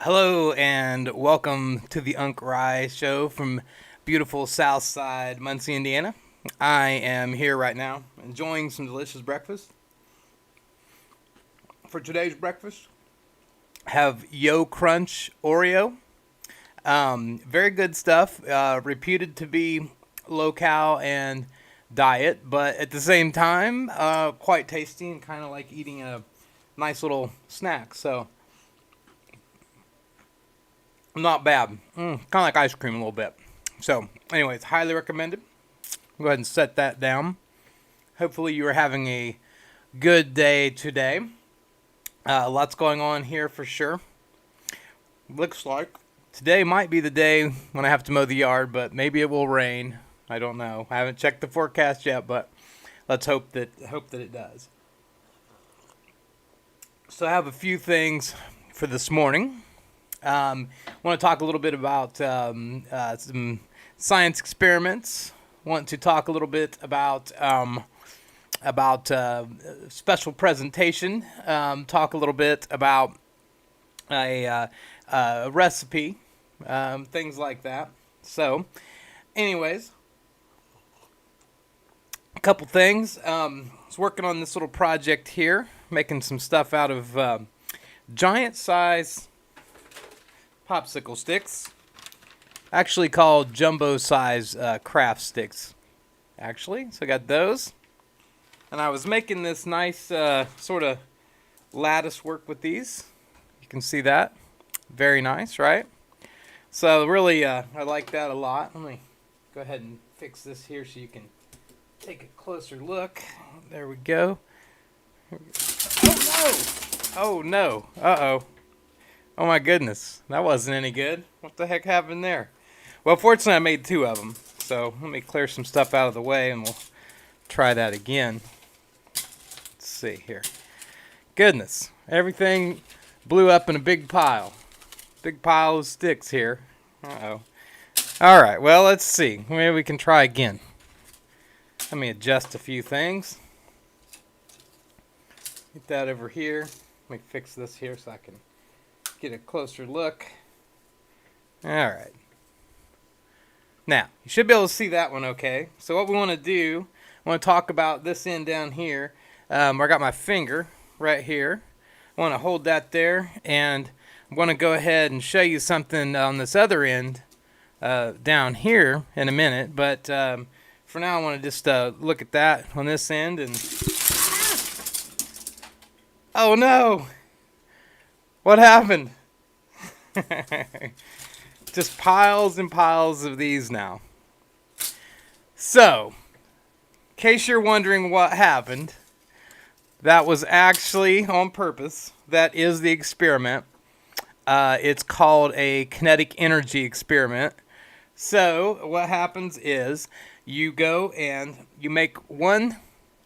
Hello and welcome to the Unc Ry show from beautiful Southside Muncie, Indiana. I am here right now enjoying some delicious breakfast. For today's breakfast, I have Yo Crunch Oreo. Very good stuff, reputed to be low cal and diet, but at the same time, quite tasty and kind of like eating a nice little snack. So, not bad. Kind of like ice cream a little bit. So, anyways, highly recommended. Go ahead and set that down. Hopefully, you are having a good day today. Lots going on here for sure. Looks like today might be the day when I have to mow the yard, but maybe it will rain. I don't know. I haven't checked the forecast yet, but let's hope that it does. So I have a few things for this morning. I want to talk a little bit about some science experiments. Want to talk a little bit about special presentation. Talk a little bit about a recipe, things like that. So, anyways, a couple things. I was working on this little project here, making some stuff out of giant size popsicle sticks, actually called jumbo size craft sticks, actually. So I got those, and I was making this nice sort of lattice work with these. You can see that. Very nice, right? So really, I like that a lot. Let me go ahead and fix this here so you can take a closer look. There we go. Oh no! Uh-oh. Oh my goodness, that wasn't any good. What the heck happened there? Well, fortunately I made two of them. So let me clear some stuff out of the way and we'll try that again. Let's see here. Goodness, everything blew up in a big pile. Big pile of sticks here. Uh-oh. Alright, well, let's see. Maybe we can try again. Let me adjust a few things. Get that over here. Let me fix this here so I can get a closer look. Alright. Now, you should be able to see that one okay. So what we want to do, I want to talk about this end down here. I got my finger right here. I want to hold that there, and I'm going to go ahead and show you something on this other end down here in a minute. But for now, I want to just look at that on this end. And oh no! What happened? Just piles and piles of these now. So, in case you're wondering what happened, that was actually on purpose. That is the experiment. It's called a kinetic energy experiment. So, what happens is you go and you make one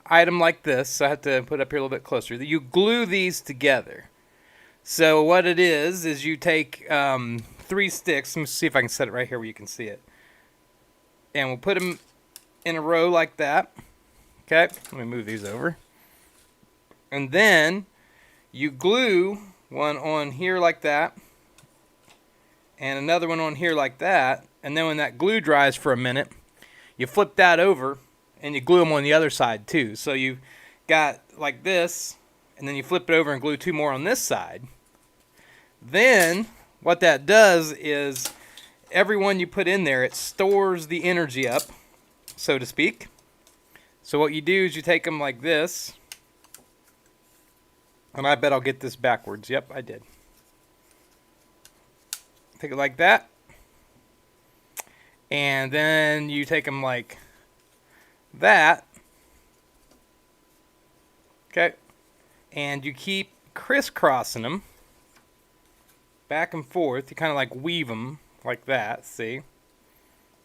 item like this. So I have to put it up here a little bit closer. You glue these together. So what it is you take 3 sticks. Let me see if I can set it right here where you can see it. And we'll put them in a row like that. Okay, let me move these over. And then you glue one on here like that. And another one on here like that. And then when that glue dries for a minute, you flip that over and you glue them on the other side too. So you got like this, and then you flip it over and glue 2 more on this side. Then what that does is every one you put in there, it stores the energy up, so to speak. So what you do is you take them like this, and I bet I'll get this backwards. Yep, I did. Take it like that, and then you take them like that. Okay, and you keep crisscrossing them back and forth. You kind of like weave them like that. See?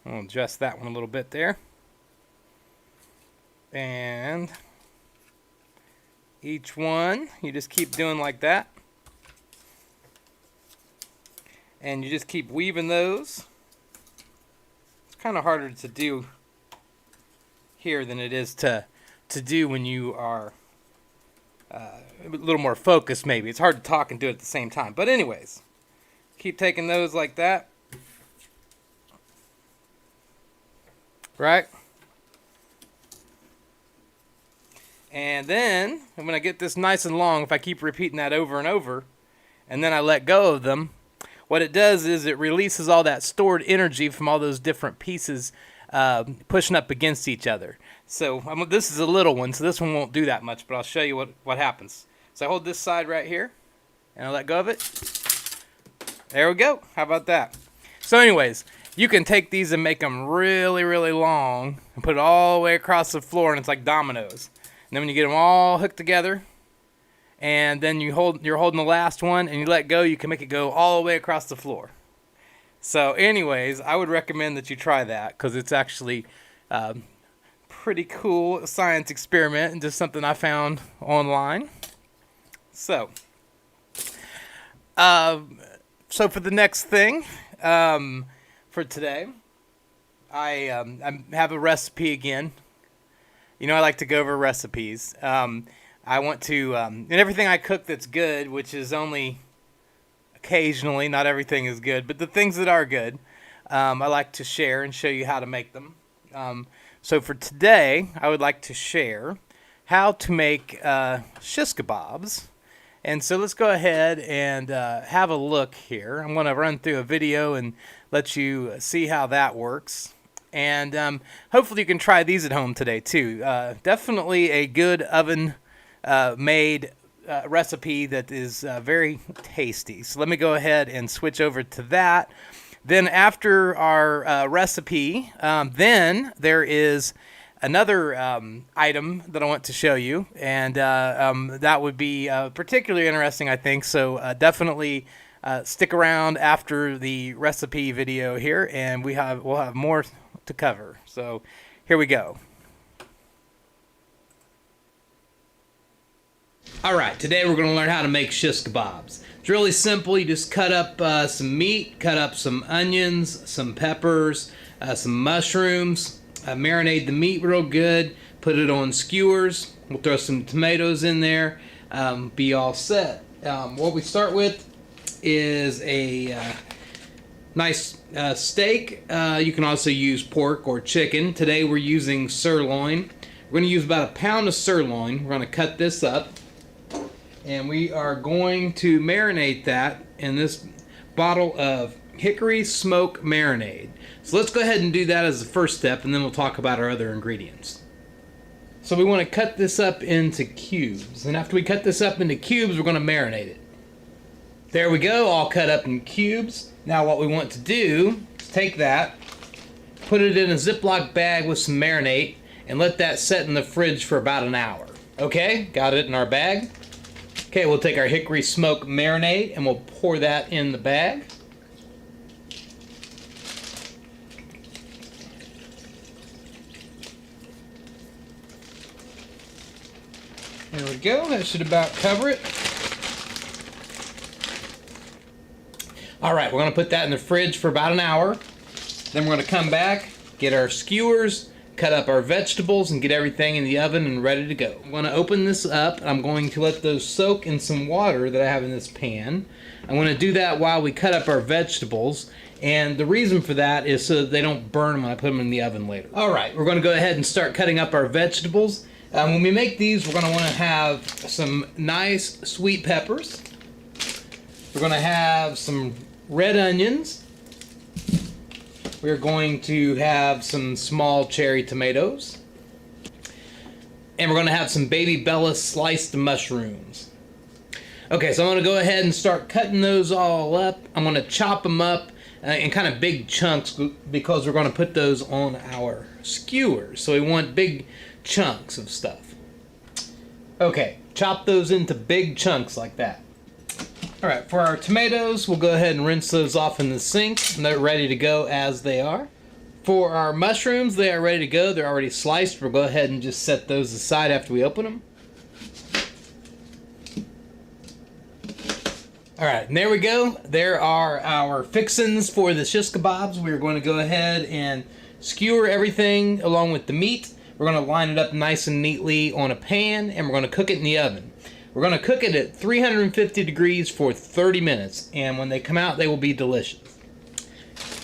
I'll adjust that one a little bit there. And each one, you just keep doing like that. And you just keep weaving those. It's kind of harder to do here than it is to do when you are a little more focused maybe. It's hard to talk and do it at the same time. But anyways, keep taking those like that. Right? And then, when I get this nice and long, if I keep repeating that over and over, and then I let go of them, what it does is it releases all that stored energy from all those different pieces pushing up against each other. So this is a little one, so this one won't do that much, but I'll show you what happens. So I hold this side right here, and I let go of it. There we go. How about that? So anyways, you can take these and make them really, really long and put it all the way across the floor, and it's like dominoes. And then when you get them all hooked together, and then you're holding the last one, and you let go, you can make it go all the way across the floor. So anyways, I would recommend that you try that, because it's actually pretty cool science experiment and just something I found online. So for the next thing for today, I have a recipe again. You know, I like to go over recipes. I want to, and everything I cook that's good, which is only occasionally, not everything is good, but the things that are good, I like to share and show you how to make them. So for today, I would like to share how to make shish kebabs. And so let's go ahead and have a look here. I'm going to run through a video and let you see how that works. And hopefully you can try these at home today too. Definitely a good oven made recipe that is very tasty. So let me go ahead and switch over to that. Then after our recipe, then there is another item that I want to show you, and that would be particularly interesting, I think. So definitely stick around after the recipe video here, and we'll have more to cover. So here we go. All right, today we're going to learn how to make shish kebabs. It's really simple. You just cut up some meat, cut up some onions, some peppers, some mushrooms, marinate the meat real good, put it on skewers. We'll throw some tomatoes in there, be all set. What we start with is a nice steak. You can also use pork or chicken. Today we're using sirloin. We're going to use about a pound of sirloin. We're going to cut this up, and we are going to marinate that in this bottle of hickory smoke marinade. So let's go ahead and do that as the first step, and then we'll talk about our other ingredients. So we want to cut this up into cubes, and after we cut this up into cubes, we're going to marinate it. There we go, all cut up in cubes. Now what we want to do is take that, put it in a Ziploc bag with some marinade, and let that set in the fridge for about an hour. Okay, got it in our bag. Okay, we'll take our hickory smoke marinade and we'll pour that in the bag. There we go, that should about cover it. Alright, we're going to put that in the fridge for about an hour. Then we're going to come back, get our skewers, cut up our vegetables, and get everything in the oven and ready to go. I'm going to open this up. I'm going to let those soak in some water that I have in this pan. I'm going to do that while we cut up our vegetables, and the reason for that is so that they don't burn when I put them in the oven later. Alright, we're going to go ahead and start cutting up our vegetables. When we make these, we're going to want to have some nice sweet peppers. We're going to have some red onions. We're going to have some small cherry tomatoes. And we're going to have some baby Bella sliced mushrooms. Okay, so I'm going to go ahead and start cutting those all up. I'm going to chop them up in kind of big chunks because we're going to put those on our skewers. So we want big chunks of stuff. Okay, chop those into big chunks like that. Alright, for our tomatoes, we'll go ahead and rinse those off in the sink, and they're ready to go as they are. For our mushrooms, they are ready to go. They're already sliced. We'll go ahead and just set those aside after we open them. Alright, and there we go. There are our fixins for the shish kebabs. We're going to go ahead and skewer everything along with the meat. We're going to line it up nice and neatly on a pan, and we're going to cook it in the oven. We're going to cook it at 350 degrees for 30 minutes, and when they come out, they will be delicious.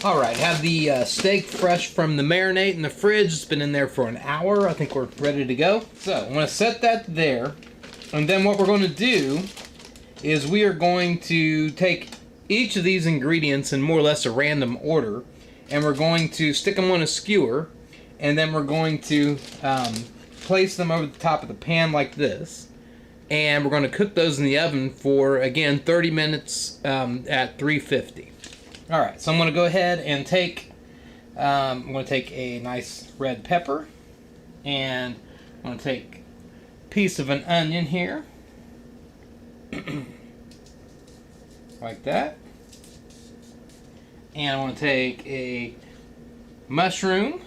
All right, have the steak fresh from the marinade in the fridge. It's been in there for an hour. I think we're ready to go. So I'm going to set that there, and then what we're going to do is we are going to take each of these ingredients in more or less a random order, and we're going to stick them on a skewer, and then we're going to place them over the top of the pan like this, and we're going to cook those in the oven for, again, 30 minutes at 350. All right, so I'm going to go ahead and take a nice red pepper, and I'm going to take a piece of an onion here, like that. And I want to take a mushroom.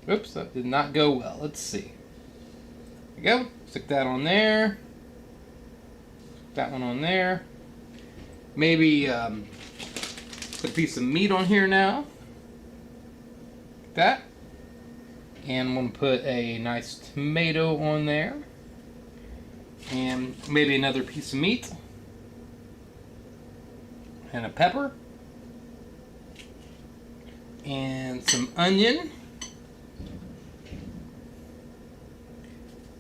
Oops, that did not go well. Let's see. There we go. Stick that on there. Stick that one on there. Maybe put a piece of meat on here now. Like that. And I'm going to put a nice tomato on there. And maybe another piece of meat. And a pepper. And some onion.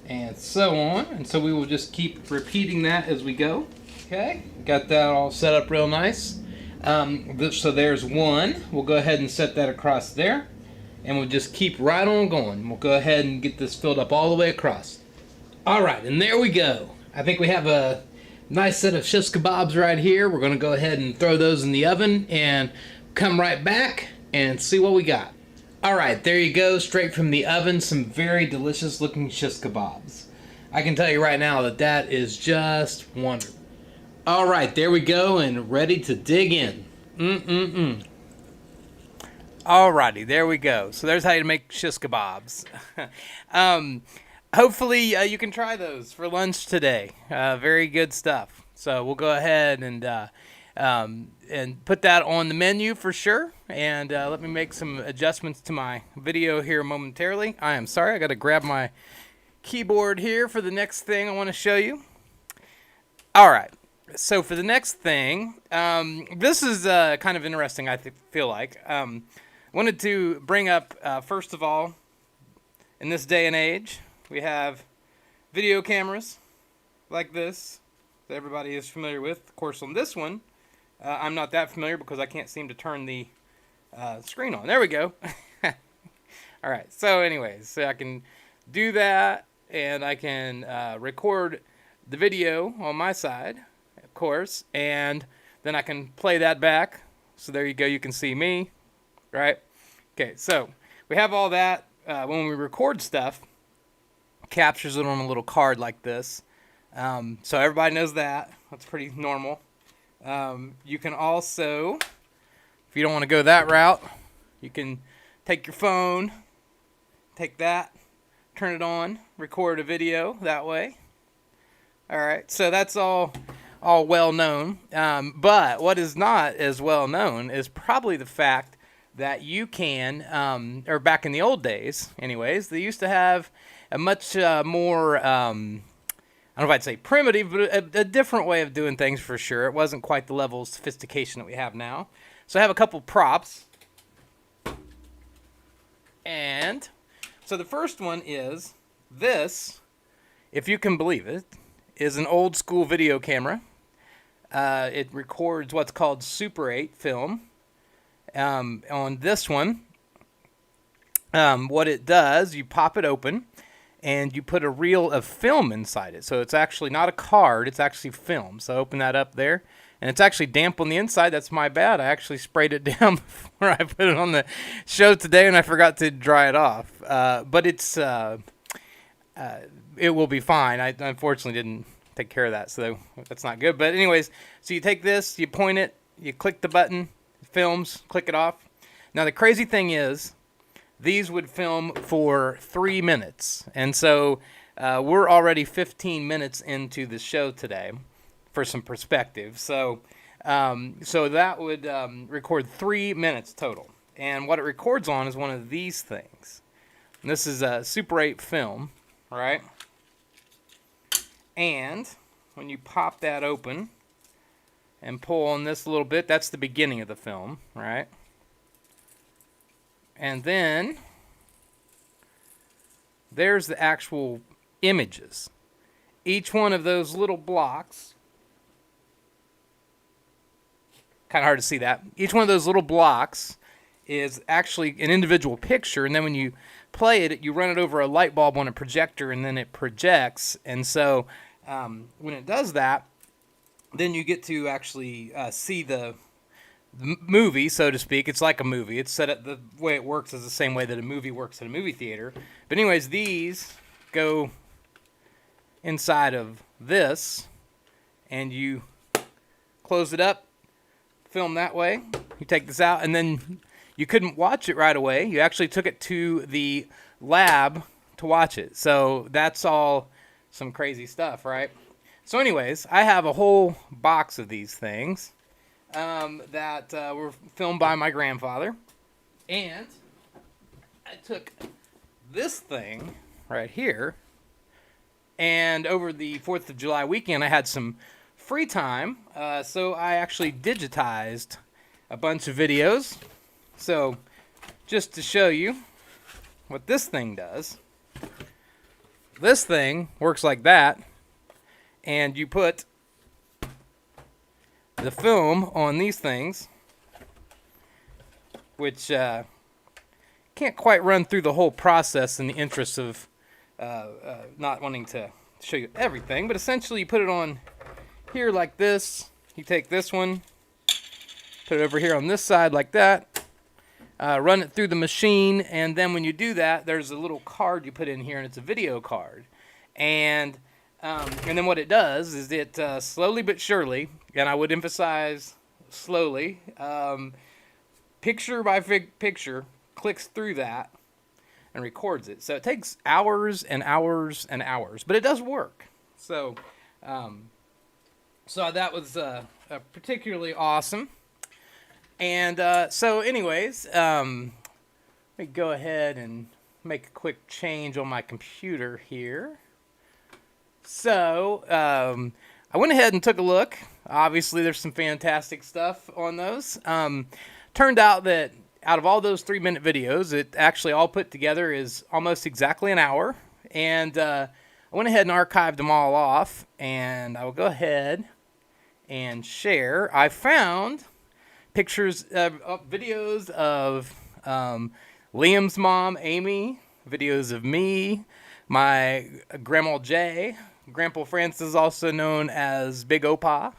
And so on. And so we will just keep repeating that as we go. Okay, got that all set up real nice. So there's one. We'll go ahead and set that across there. And we'll just keep right on going. We'll go ahead and get this filled up all the way across. Alright, and there we go. I think we have a nice set of shish kebabs right here. We're going to go ahead and throw those in the oven and come right back and see what we got. Alright, there you go, straight from the oven, some very delicious looking shish kebabs. I can tell you right now that that is just wonderful. Alright, there we go, and ready to dig in. Alrighty, there we go. So there's how you make shish kebabs. Hopefully you can try those for lunch today. Very good stuff. So we'll go ahead and put that on the menu for sure. And let me make some adjustments to my video here momentarily. I am sorry, I got to grab my keyboard here for the next thing I want to show you. All right, so for the next thing, this is kind of interesting, I feel like. Wanted to bring up, first of all, in this day and age, we have video cameras like this that everybody is familiar with. Of course, on this one, I'm not that familiar because I can't seem to turn the screen on. There we go. All right. So anyways, so I can do that, and I can record the video on my side, of course, and then I can play that back. So there you go. You can see me, right? Okay. So we have all that. When we record stuff, captures it on a little card like this. So everybody knows that. That's pretty normal. You can also, if you don't want to go that route, you can take your phone, take that, turn it on, record a video that way. All right, so that's all well known. But what is not as well known is probably the fact that you can, or back in the old days, anyways, they used to have a much more, I don't know if I'd say primitive, but a different way of doing things for sure. It wasn't quite the level of sophistication that we have now. So I have a couple props. And so the first one is this, if you can believe it, is an old school video camera. It records what's called Super 8 film. On this one, what it does, you pop it open, and you put a reel of film inside it. So it's actually not a card, it's actually film. So open that up there. And it's actually damp on the inside. That's my bad. I actually sprayed it down before I put it on the show today, and I forgot to dry it off. But it's it will be fine. I unfortunately didn't take care of that, so that's not good. But anyways, so you take this, you point it, you click the button, it films, click it off. Now the crazy thing is, these would film for 3 minutes. And so we're already 15 minutes into the show today for some perspective. So that would record 3 minutes total. And what it records on is one of these things. And this is a Super 8 film, right? And when you pop that open and pull on this a little bit, that's the beginning of the film, right? And then there's the actual images. Each one of those little blocks, kind of hard to see that. Each one of those little blocks is actually an individual picture, and then when you play it, you run it over a light bulb on a projector, and then it projects. And so when it does that, then you get to actually see the movie, so to speak. It's like a movie. It's set up, the way it works is the same way that a movie works in a movie theater. But anyways, these go inside of this, and you close it up, film that way. You take this out, and then you couldn't watch it right away. You actually took it to the lab to watch it. So that's all some crazy stuff, right? So anyways, I have a whole box of these things that were filmed by my grandfather. And I took this thing right here, and over the 4th of July weekend, I had some free time, so I actually digitized a bunch of videos. So just to show you what this thing does, this thing works like that, and you put the film on these things, which can't quite run through the whole process in the interest of not wanting to show you everything, but essentially you put it on here like this. You take this one, put it over here on this side like that, run it through the machine, and then when you do that, there's a little card you put in here, and it's a video card. And then what it does is it slowly but surely, and I would emphasize slowly, picture by picture, clicks through that and records it. So it takes hours and hours and hours, but it does work. So, so that was particularly awesome. And so anyways, let me go ahead and make a quick change on my computer here. So I went ahead and took a look. Obviously, there's some fantastic stuff on those. Turned out that out of all those 3-minute videos, it actually all put together is almost exactly an hour. And I went ahead and archived them all off, and I will go ahead and share. I found pictures, videos of Liam's mom, Amy, videos of me, my Grandma Jay, Grandpa Francis, also known as Big Opa,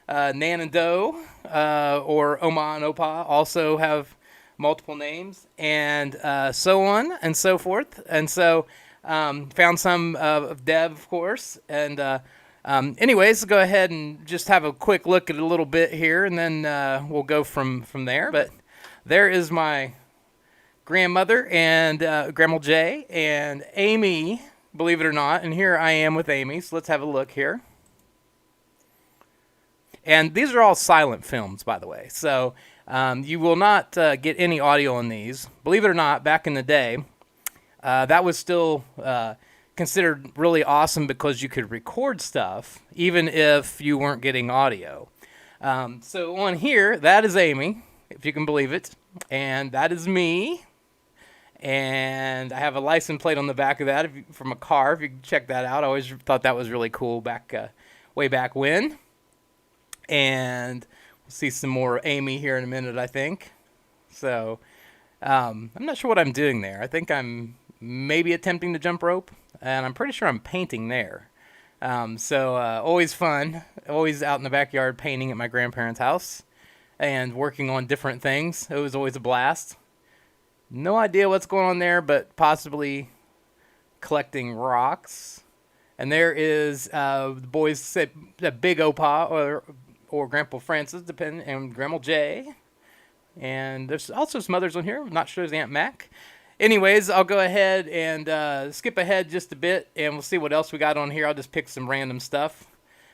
Nan and Do, or Oma and Opa, also have multiple names, and so on and so forth. And so found some of Deb, of course. And anyways, go ahead and just have a quick look at a little bit here, and then we'll go from there. But there is my grandmother and Grandma Jay and Amy, believe it or not. And here I am with Amy, so let's have a look here. And these are all silent films, by the way. So you will not get any audio on these. Believe it or not, back in the day, that was still considered really awesome because you could record stuff even if you weren't getting audio. So on here, that is Amy, if you can believe it. And that is me. And I have a license plate on the back of that from a car, if you can check that out. I always thought that was really cool back way back when. And we'll see some more Amy here in a minute, I think. So I'm not sure what I'm doing there. I think I'm maybe attempting to jump rope, and I'm pretty sure I'm painting there. So always fun, always out in the backyard painting at my grandparents' house and working on different things. It was always a blast. No idea what's going on there, but possibly collecting rocks. And there is the boys said Big Opa or Grandpa Francis, depending, and Grandma Jay. And there's also some others on here. I'm not sure there's Aunt Mac. Anyways, I'll go ahead and skip ahead just a bit, and we'll see what else we got on here. I'll just pick some random stuff.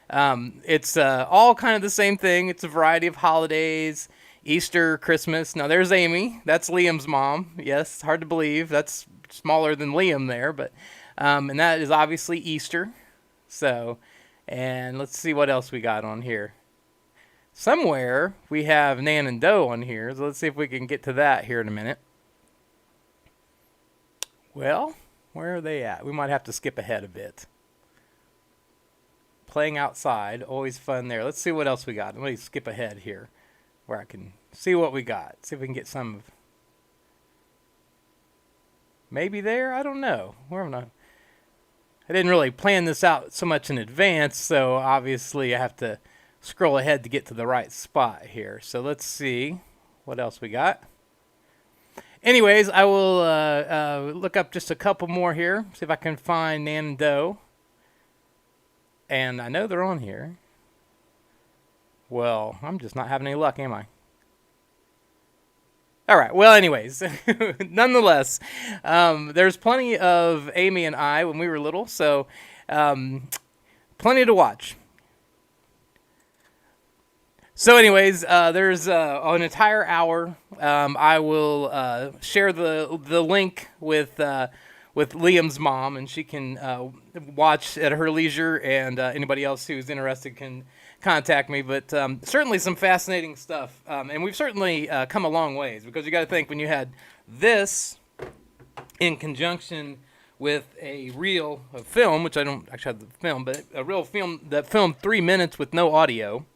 It's all kind of the same thing. It's a variety of holidays, Easter, Christmas. Now, there's Amy. That's Liam's mom. Yes, hard to believe. That's smaller than Liam there, but and that is obviously Easter. So And let's see what else we got on here. Somewhere we have Nan and Doe on here, so let's see if we can get to that here in a minute. Well, where are they at? We might have to skip ahead a bit. Playing outside, always fun there. Let's see what else we got. Let me skip ahead here where I can see what we got. See if we can get some of... Maybe there? I don't know. Where am I? I didn't really plan this out so much in advance, so obviously I have to scroll ahead to get to the right spot here. So let's see what else we got. Anyways, I will look up just a couple more here, see if I can find Nan and Doe. And I know they're on here. Well, I'm just not having any luck, am I? All right. Well, anyways, nonetheless, there's plenty of Amy and I when we were little, so plenty to watch. So anyways, there's an entire hour. I will share the link with Liam's mom, and she can watch at her leisure, and anybody else who's interested can contact me. But certainly some fascinating stuff, and we've certainly come a long ways, because you got to think, when you had this in conjunction with a reel of film, which I don't actually have the film, but a real film that filmed 3 minutes with no audio,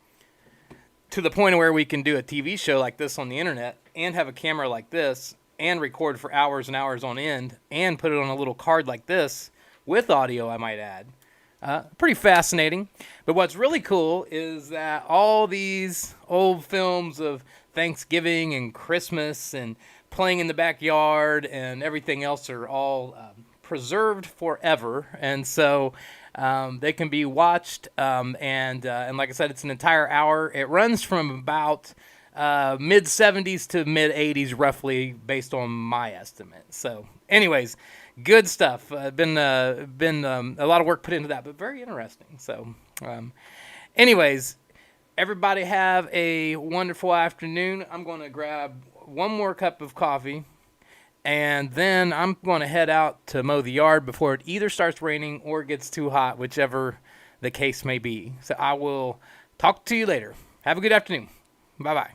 to the point where we can do a TV show like this on the internet and have a camera like this and record for hours and hours on end and put it on a little card like this with audio, I might add. Pretty fascinating. But what's really cool is that all these old films of Thanksgiving and Christmas and playing in the backyard and everything else are all preserved forever. And so they can be watched, and like I said, it's an entire hour. It runs from about mid 70s to mid 80s, roughly, based on my estimate. So, anyways, good stuff. Been a lot of work put into that, but very interesting. So, anyways, everybody have a wonderful afternoon. I'm going to grab one more cup of coffee. And then I'm going to head out to mow the yard before it either starts raining or gets too hot, whichever the case may be. So I will talk to you later. Have a good afternoon. Bye-bye.